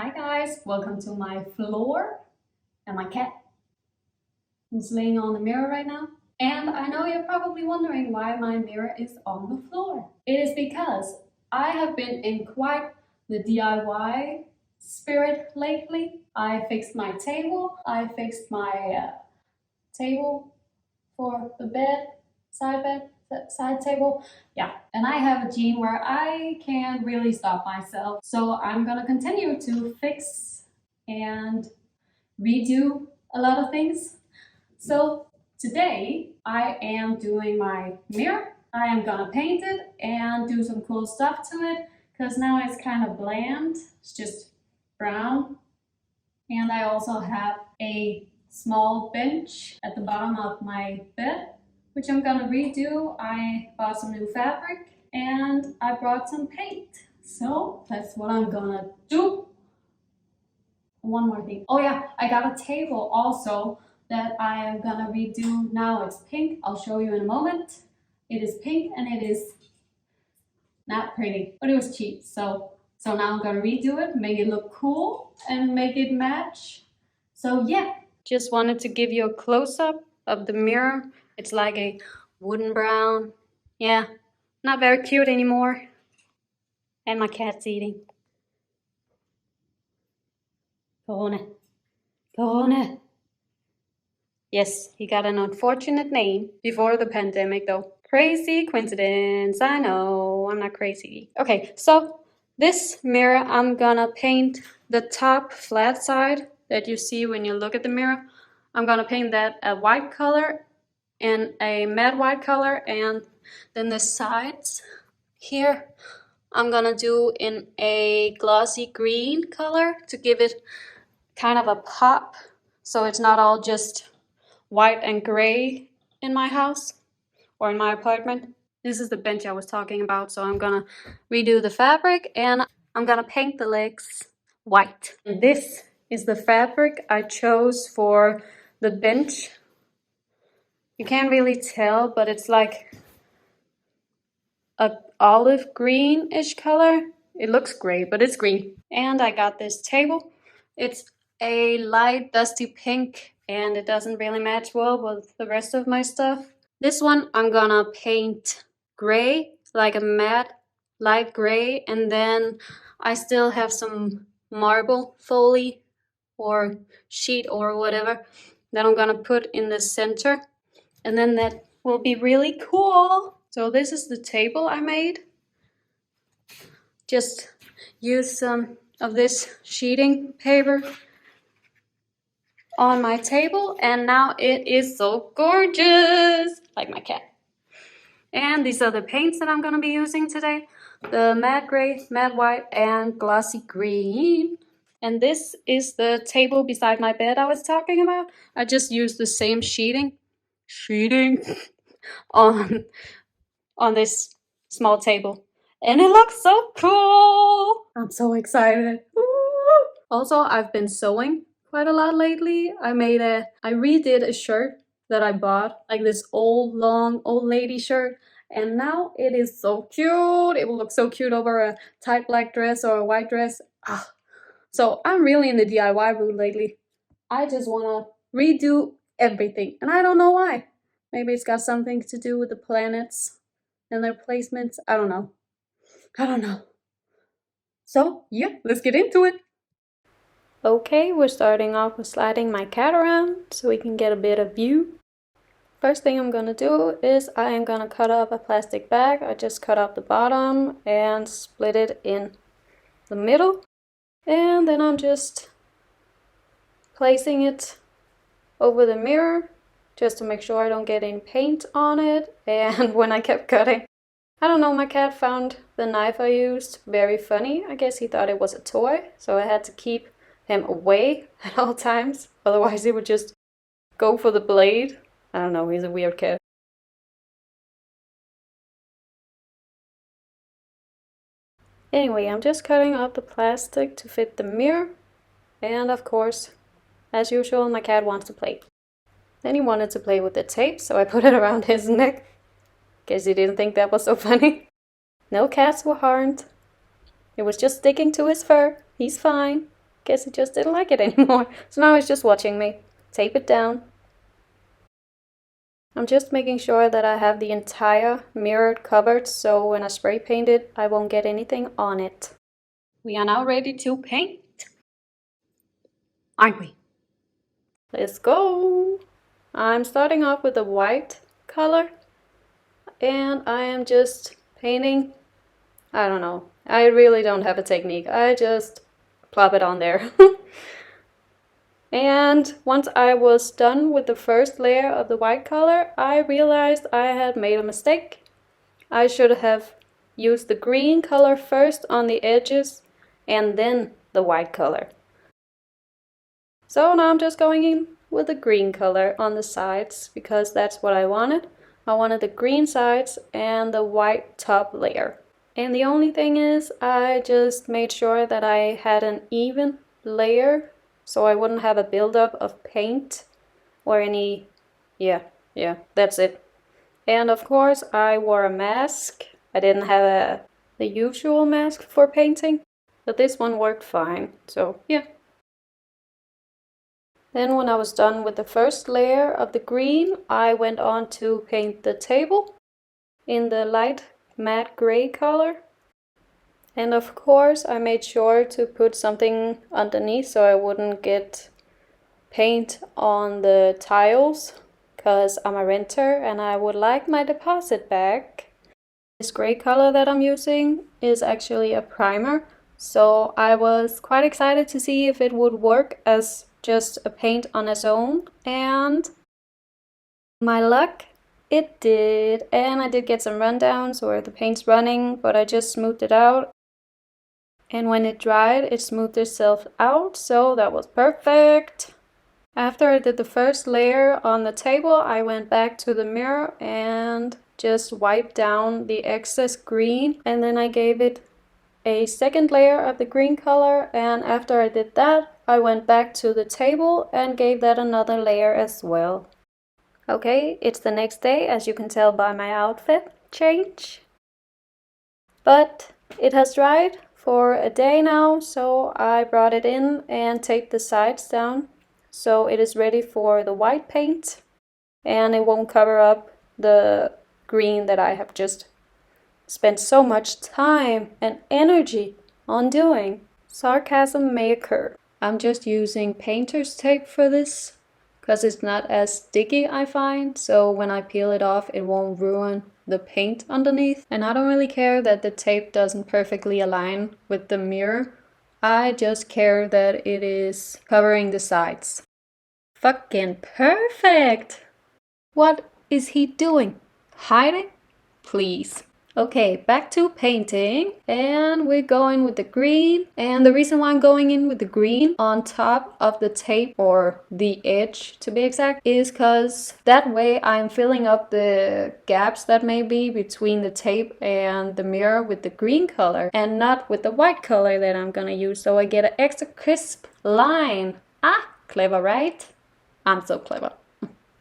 Hi guys, welcome to my floor and my cat is laying on the mirror right now. And I know you're probably wondering why my mirror is on the floor. It is because I have been in quite the DIY spirit lately. I fixed my table, I fixed my table for the side table. Yeah, and I have a gene where I can't really stop myself. So I'm gonna continue to fix and redo a lot of things. So today I am doing my mirror. I am gonna paint it and do some cool stuff to it because now it's kind of bland. It's just brown. And I also have a small bench at the bottom of my bed, which I'm gonna redo. I bought some new fabric and I brought some paint. So that's what I'm gonna do. One more thing. Oh yeah, I got a table also that I am gonna redo. Now it's pink. I'll show you in a moment. It is pink and it is not pretty, but it was cheap. So now I'm gonna redo it, make it look cool and make it match. So yeah, just wanted to give you a close-up of the mirror. It's like a wooden brown. Yeah, not very cute anymore. And my cat's eating. Go on it. Go on it. Yes, he got an unfortunate name before the pandemic though. Crazy coincidence, I know, I'm not crazy. Okay, so this mirror, I'm gonna paint the top flat side that you see when you look at the mirror. I'm gonna paint that a white color and a matte white color, and then the sides here I'm gonna do in a glossy green color to give it kind of a pop, so it's not all just white and gray in my house or in my apartment. This is the bench I was talking about, so I'm gonna redo the fabric and I'm gonna paint the legs white. And this is the fabric I chose for the bench. You can't really tell, but it's like a olive greenish color. It looks gray, but it's green. And I got this table. It's a light dusty pink and it doesn't really match well with the rest of my stuff. This one I'm gonna paint gray, like a matte light gray, and then I still have some marble foley or sheet or whatever that I'm gonna put in the center, and then that will be really cool. So this is the table I made. Just use some of this sheeting paper on my table, and now it is so gorgeous, like my cat. And these are the paints that I'm gonna be using today: the matte gray, matte white, and glossy green. And this is the table beside my bed I was talking about. I just used the same sheeting on this small table, and it looks so cool. I'm so excited. Ooh. Also, I've been sewing quite a lot lately. I redid a shirt that I bought, like this long old lady shirt, and now it is so cute. It will look so cute over a tight black dress or a white dress. So I'm really in the DIY mood lately. I just want to redo everything, and I don't know why. Maybe it's got something to do with the planets and their placements. I don't know. So yeah, let's get into it. Okay, we're starting off with sliding my cat around so we can get a bit of view. First thing I'm gonna do is I am gonna cut up a plastic bag. I just cut up the bottom and split it in the middle. And then I'm just placing it over the mirror just to make sure I don't get any paint on it. And when I kept cutting, I don't know, my cat found the knife I used very funny. I guess he thought it was a toy, so I had to keep him away at all times. Otherwise he would just go for the blade. I don't know, he's a weird cat. Anyway, I'm just cutting up the plastic to fit the mirror. And of course, as usual, my cat wants to play. Then he wanted to play with the tape, so I put it around his neck. Guess he didn't think that was so funny. No cats were harmed. It was just sticking to his fur. He's fine. Guess he just didn't like it anymore. So now he's just watching me. Tape it down. I'm just making sure that I have the entire mirror covered, so when I spray paint it, I won't get anything on it. We are now ready to paint, aren't we? Let's go! I'm starting off with a white color, and I am just painting. I don't know. I really don't have a technique. I just plop it on there. And once I was done with the first layer of the white color, I realized I had made a mistake. I should have used the green color first on the edges and then the white color. So now I'm just going in with the green color on the sides because that's what I wanted. I wanted the green sides and the white top layer. And the only thing is, I just made sure that I had an even layer so I wouldn't have a buildup of paint or any, yeah, that's it. And of course I wore a mask. I didn't have the usual mask for painting, but this one worked fine, so yeah. Then when I was done with the first layer of the green, I went on to paint the table in the light matte gray color. And of course I made sure to put something underneath so I wouldn't get paint on the tiles, because I'm a renter and I would like my deposit back. This gray color that I'm using is actually a primer, so I was quite excited to see if it would work as just a paint on its own, and my luck, it did. And I did get some rundowns where the paint's running, but I just smoothed it out. And when it dried, it smoothed itself out, so that was perfect. After I did the first layer on the table, I went back to the mirror and just wiped down the excess green. And then I gave it a second layer of the green color. And after I did that, I went back to the table and gave that another layer as well. Okay, it's the next day, as you can tell by my outfit change. But it has dried for a day now, so I brought it in and taped the sides down so it is ready for the white paint and it won't cover up the green that I have just spent so much time and energy on doing. Sarcasm may occur. I'm just using painter's tape for this because it's not as sticky, I find, so when I peel it off it won't ruin the paint underneath. And I don't really care that the tape doesn't perfectly align with the mirror. I just care that it is covering the sides. Fucking perfect! What is he doing? Hiding? Please. Okay, back to painting, and we're going with the green. And the reason why I'm going in with the green on top of the tape, or the edge to be exact, is because that way I'm filling up the gaps that may be between the tape and the mirror with the green color and not with the white color that I'm gonna use, so I get an extra crisp line. Ah, clever, right? I'm so clever.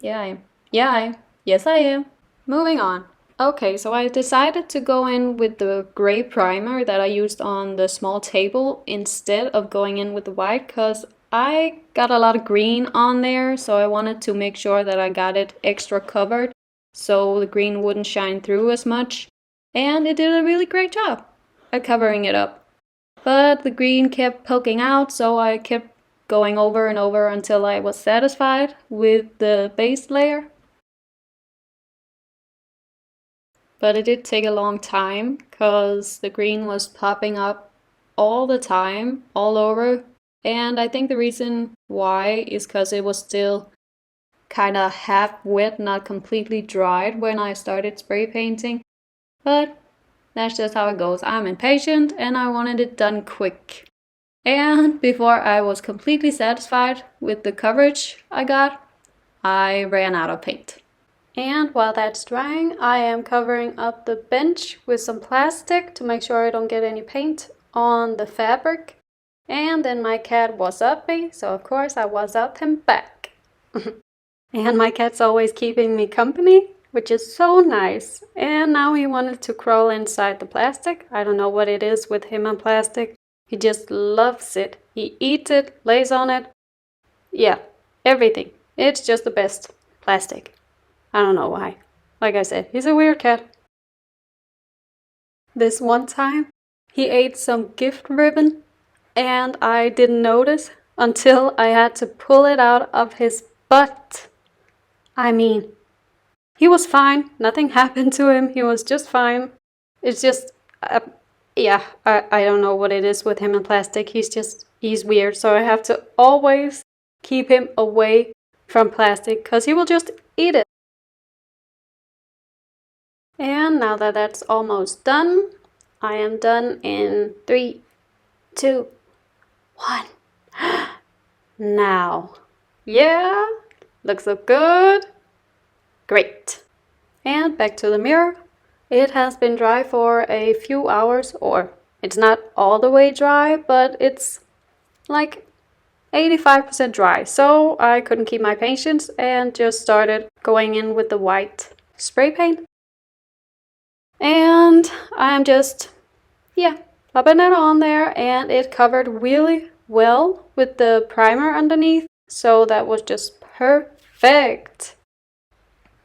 Yeah, I am. Yeah, I am. Yes, I am. Moving on. Okay, so I decided to go in with the gray primer that I used on the small table instead of going in with the white, because I got a lot of green on there, so I wanted to make sure that I got it extra covered so the green wouldn't shine through as much. And it did a really great job at covering it up. But the green kept poking out, so I kept going over and over until I was satisfied with the base layer. But it did take a long time because the green was popping up all the time, all over. And I think the reason why is because it was still kind of half wet, not completely dried when I started spray painting. But that's just how it goes. I'm impatient and I wanted it done quick. And before I was completely satisfied with the coverage I got, I ran out of paint. And while that's drying, I am covering up the bench with some plastic to make sure I don't get any paint on the fabric. And then my cat was-upped me, so of course I was-upped him back. And my cat's always keeping me company, which is so nice. And now he wanted to crawl inside the plastic. I don't know what it is with him and plastic. He just loves it. He eats it, lays on it. Yeah, everything. It's just the best. Plastic. I don't know why. Like I said, he's a weird cat. This one time, he ate some gift ribbon and I didn't notice until I had to pull it out of his butt. I mean, he was fine. Nothing happened to him. He was just fine. It's just, yeah, I don't know what it is with him and plastic. He's weird. So I have to always keep him away from plastic because he will just eat it. And now that that's almost done, I am done in 3, 2, 1. Now. Yeah, looks so good. Great. And back to the mirror. It has been dry for a few hours, or it's not all the way dry, but it's like 85% dry. So I couldn't keep my patience and just started going in with the white spray paint. And I'm just, yeah, popping it on there, and it covered really well with the primer underneath. So that was just perfect.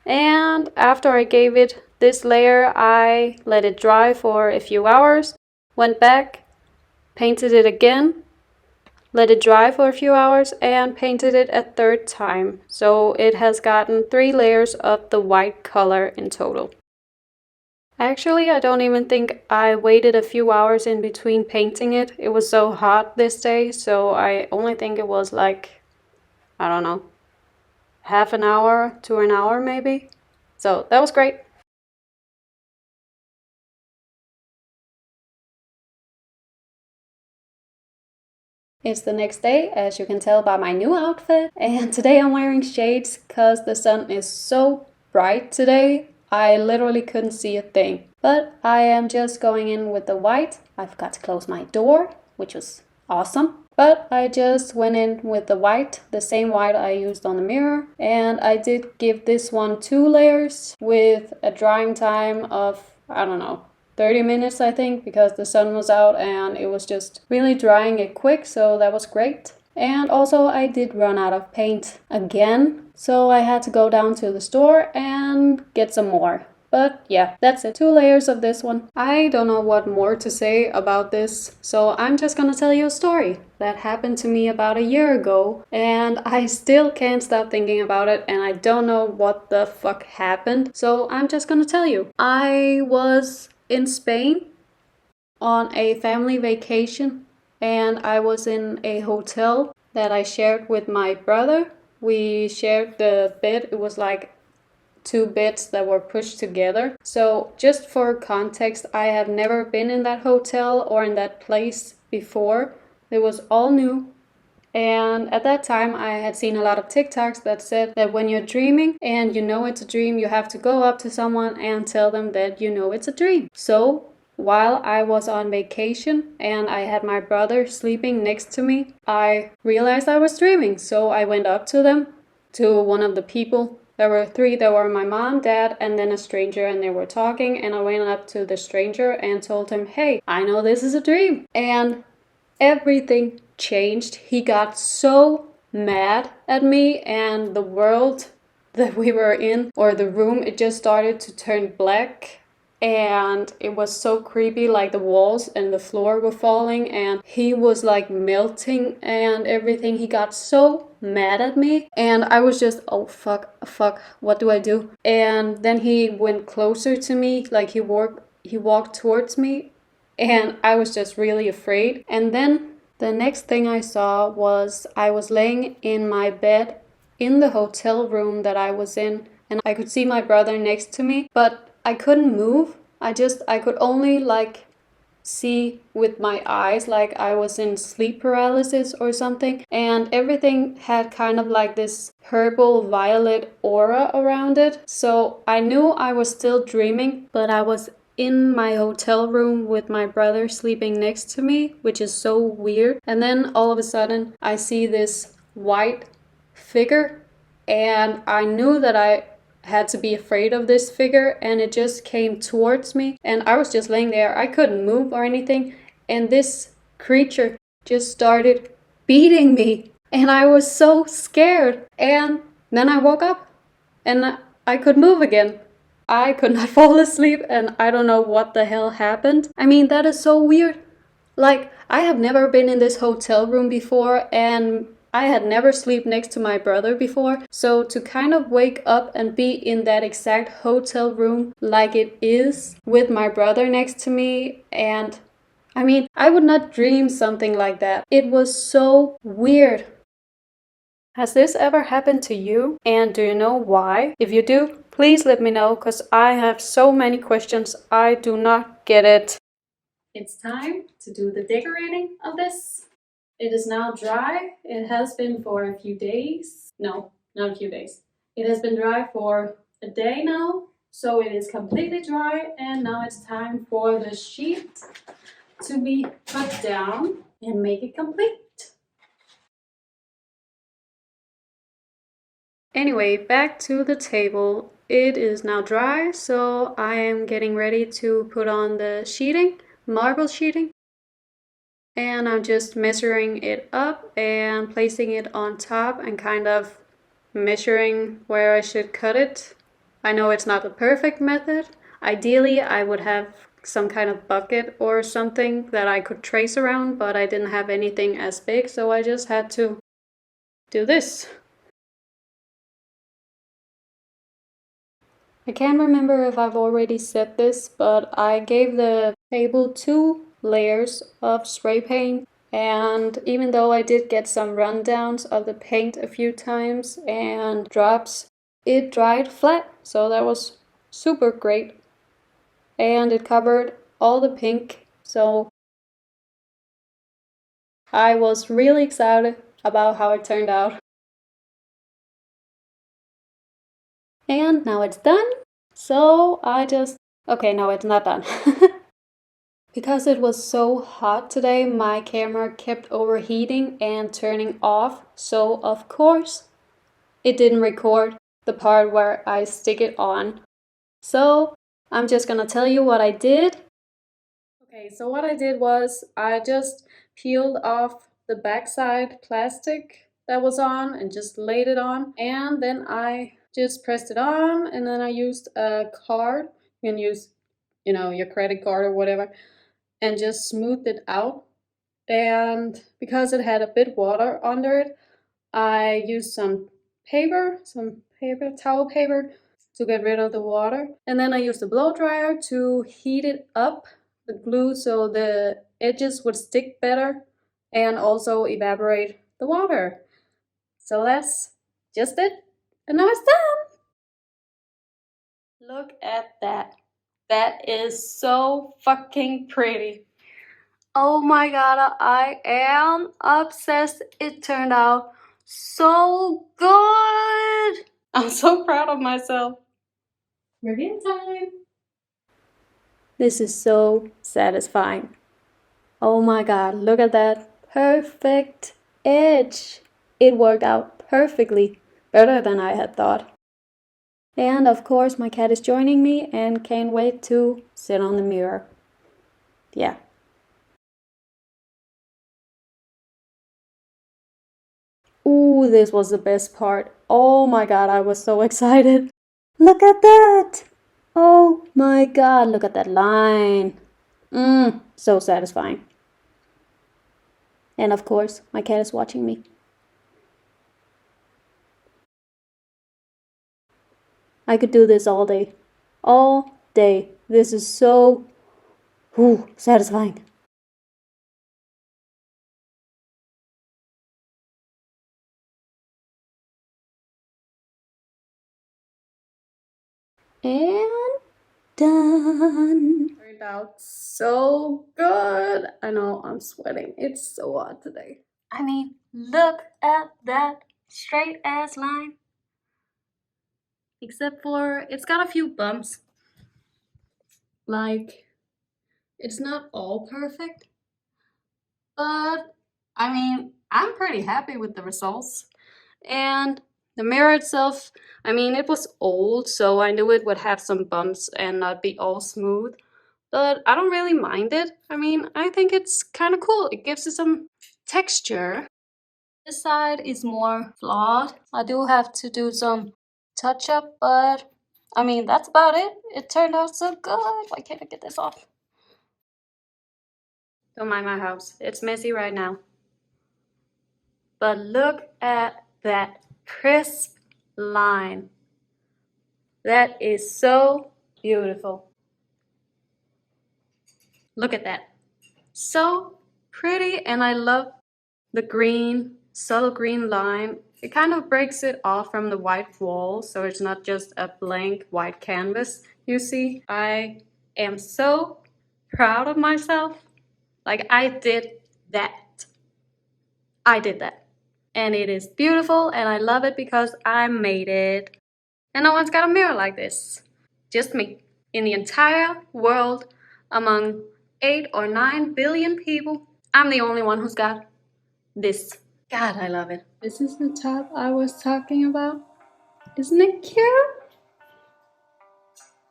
And after I gave it this layer, I let it dry for a few hours, went back, painted it again, let it dry for a few hours, and painted it a third time. So it has gotten 3 layers of the white color in total. Actually, I don't even think I waited a few hours in between painting it. It was so hot this day, so I only think it was like, I don't know, half an hour to an hour maybe. So that was great. It's the next day, as you can tell by my new outfit, and today I'm wearing shades because the sun is so bright today. I literally couldn't see a thing. But I am just going in with the white. I forgot to close my door, which was awesome. But I just went in with the white, the same white I used on the mirror. And I did give this one 2 layers with a drying time of, I don't know, 30 minutes I think, because the sun was out and it was just really drying it quick, so that was great. And also I did run out of paint again, so I had to go down to the store and get some more. But yeah, that's it. 2 layers of this one. I don't know what more to say about this, so I'm just gonna tell you a story that happened to me about a year ago, and I still can't stop thinking about it, and I don't know what the fuck happened, so I'm just gonna tell you. I was in Spain on a family vacation, and I was in a hotel that I shared with my brother. We shared the bed. It was like 2 beds that were pushed together. So just for context, I have never been in that hotel or in that place before. It was all new. And at that time, I had seen a lot of TikToks that said that when you're dreaming and you know it's a dream, you have to go up to someone and tell them that you know it's a dream. So while I was on vacation and I had my brother sleeping next to me, I realized I was dreaming. So I went up to them, to one of the people. There were 3. There were my mom, dad, and then a stranger, and they were talking. And I went up to the stranger and told him, hey, I know this is a dream. And everything changed. He got so mad at me, and the world that we were in, or the room, it just started to turn black. And it was so creepy, like the walls and the floor were falling, and he was like melting and everything. He got so mad at me, and I was just, oh fuck, what do I do? And then he went closer to me, like he walked towards me, and I was just really afraid. And then the next thing I saw was I was laying in my bed in the hotel room that I was in, and I could see my brother next to me, but I couldn't move. I could only like see with my eyes, like I was in sleep paralysis or something, and everything had kind of like this purple violet aura around it. So I knew I was still dreaming, but I was in my hotel room with my brother sleeping next to me, which is so weird. And then all of a sudden I see this white figure, and I knew that I had to be afraid of this figure, and it just came towards me, and I was just laying there. I couldn't move or anything, and this creature just started beating me. And I was so scared. And then I woke up and I could move again. I could not fall asleep and I don't know what the hell happened. I mean, that is so weird. Like, I have never been in this hotel room before and I had never slept next to my brother before. So to kind of wake up and be in that exact hotel room like it is with my brother next to me, and I mean, I would not dream something like that. It was so weird. Has this ever happened to you? And do you know why? If you do, please let me know, because I have so many questions. I do not get it. It's time to do the decorating of this. It is now dry. It has been for a few days. No, not a few days. It has been dry for a day now. So it is completely dry, and now it's time for the sheet to be put down and make it complete. Anyway, back to the table. It is now dry, so I am getting ready to put on the sheeting, marble sheeting. And I'm just measuring it up and placing it on top and kind of measuring where I should cut it. I know it's not the perfect method. Ideally, I would have some kind of bucket or something that I could trace around, but I didn't have anything as big, so I just had to do this. I can't remember if I've already said this, but I gave the table 2 layers of spray paint, and even though I did get some rundowns of the paint a few times and drops, it dried flat, so that was super great. And it covered all the pink, so I was really excited about how it turned out. And now it's done, so okay, no, it's not done. Because it was so hot today, my camera kept overheating and turning off, so of course it didn't record the part where I stick it on. So I'm just gonna tell you what I did. Okay, so what I did was I just peeled off the backside plastic that was on and just laid it on, and then I just pressed it on, and then I used a card. You can use, your credit card or whatever, and just smoothed it out. And because it had a bit water under it, I used some towel paper, to get rid of the water. And then I used a blow dryer to heat it up, the glue, so the edges would stick better and also evaporate the water. So that's just it. And now it's done. Look at that. That is so fucking pretty. Oh my god, I am obsessed. It turned out so good. I'm so proud of myself. Review time. This is so satisfying. Oh my god, look at that perfect edge. It worked out perfectly, better than I had thought. And of course, my cat is joining me and can't wait to sit on the mirror. Yeah. Ooh, this was the best part. Oh my god, I was so excited. Look at that! Oh my god, look at that line. So satisfying. And of course, my cat is watching me. I could do this all day. All day. This is so satisfying. And done. Turned out so good. I know, I'm sweating. It's so hot today. I mean, look at that straight ass line. Except for it's got a few bumps. Like, it's not all perfect, but I mean, I'm pretty happy with the results. And the mirror itself, I mean, it was old, so I knew it would have some bumps and not be all smooth. but I don't really mind it. I mean, I think it's kind of cool. It gives it some texture. This side is more flawed. I do have to do some touch up, but I mean, that's about it. It turned out so good. Why can't I get this off? Don't mind my house. It's messy right now. But look at that crisp line. That is so beautiful. Look at that. So pretty, and I love the green, subtle green line. It kind of breaks it off from the white wall, so it's not just a blank white canvas. You see, I am so proud of myself. Like, I did that. I did that. And it is beautiful, and I love it because I made it. And no one's got a mirror like this. Just me. In the entire world, among 8 or 9 billion people, I'm the only one who's got this. God, I love it. This is the top I was talking about. Isn't it cute?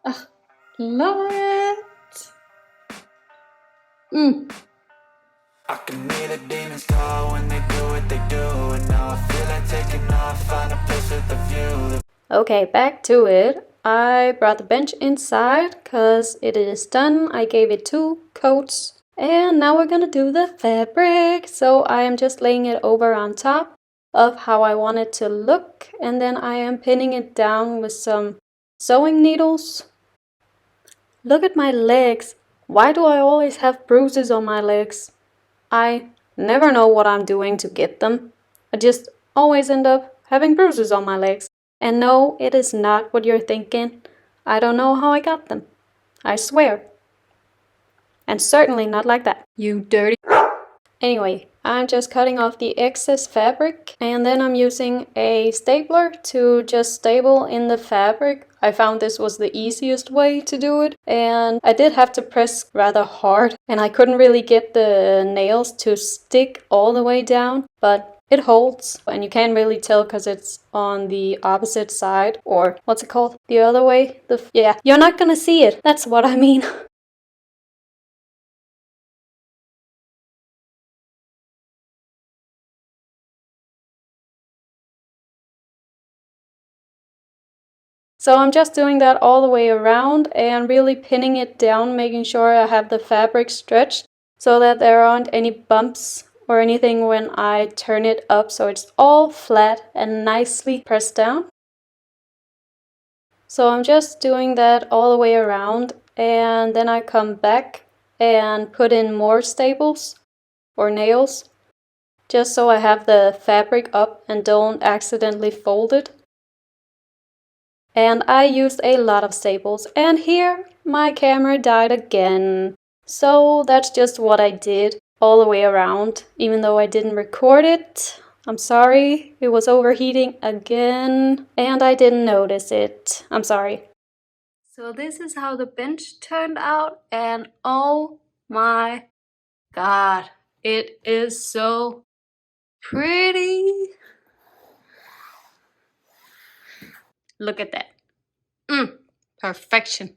Ugh, love it. I can hear the demons call when they do what they do, and now I feel like taking off, find a place with a view. Okay, back to it. I brought the bench inside because it is done. I gave it 2 coats. And now we're gonna do the fabric. So I am just laying it over on top of how I want it to look. And then I am pinning it down with some sewing needles. Look at my legs. Why do I always have bruises on my legs? I never know what I'm doing to get them. I just always end up having bruises on my legs. And no, it is not what you're thinking. I don't know how I got them. I swear. And certainly not like that. You dirty. Anyway, I'm just cutting off the excess fabric, and then I'm using a stapler to just staple in the fabric. I found this was the easiest way to do it, and I did have to press rather hard, and I couldn't really get the nails to stick all the way down, but it holds, and you can't really tell because it's on the opposite side, or what's it called? The other way? Yeah, you're not gonna see it. That's what I mean. So I'm just doing that all the way around and really pinning it down, making sure I have the fabric stretched so that there aren't any bumps or anything when I turn it up, so it's all flat and nicely pressed down. So I'm just doing that all the way around, and then I come back and put in more staples or nails just so I have the fabric up and don't accidentally fold it. And I used a lot of staples, and here my camera died again. So that's just what I did all the way around, even though I didn't record it. I'm sorry, it was overheating again, and I didn't notice it. I'm sorry. So this is how the bench turned out, and oh my god, it is so pretty. Look at that. Perfection.